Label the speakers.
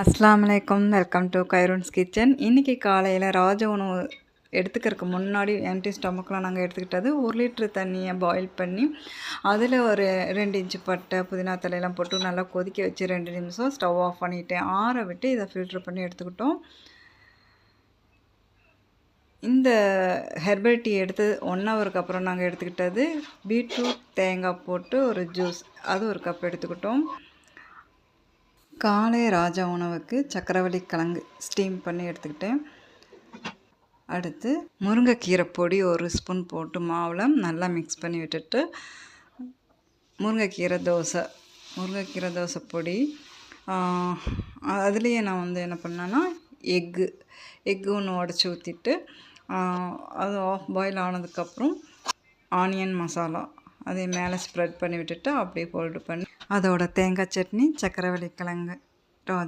Speaker 1: அஸ்ஸலாமு அலைக்கும். Welcome to Khairun's kitchen. இன்றைக்கி காலையில் ராஜ உணவு எடுத்துக்கிறதுக்கு முன்னாடி எம்டி ஸ்டொமக்கில் நாங்கள் எடுத்துக்கிட்டது 1 லிட்ரு தண்ணியை பாயில் பண்ணி அதில் ஒரு 2 இன்ச்சு பட்டை புதினா தலையெல்லாம் போட்டு நல்லா கொதிக்க வச்சு 2 நிமிஷம் ஸ்டவ் ஆஃப் பண்ணிவிட்டேன். ஆற விட்டு இதை ஃபில்ட்ரு பண்ணி எடுத்துக்கிட்டோம். இந்த ஹெர்பல் டீ எடுத்து 1 ஹவருக்கு அப்புறம் நாங்கள் எடுத்துக்கிட்டது பீட்ரூட் தேங்காய் போட்டு ஒரு ஜூஸ், அது ஒரு கப் எடுத்துக்கிட்டோம். காலை ராஜா உணவுக்கு சக்கரவள்ளி கிழங்கு ஸ்டீம் பண்ணி எடுத்துக்கிட்டேன். அடுத்து முருங்கைக்கீரை பொடி 1 ஸ்பூன் போட்டு மாவில் நல்லா மிக்ஸ் பண்ணி விட்டுட்டு முருங்கைக்கீரை தோசை பொடி, அதுலேயே நான் என்ன பண்ணேன்னா எக்கு ஒன்று உடச்சி ஊற்றிட்டு அது ஆஃப் பாயில் ஆனதுக்கப்புறம் ஆனியன் மசாலா அதை மேலே ஸ்ப்ரெட் பண்ணி விட்டுட்டு அப்படியே ஃபோல்டு பண்ணி அதோட தேங்காய் சட்னி, சக்கரவள்ளி கிழங்கு, ராஜா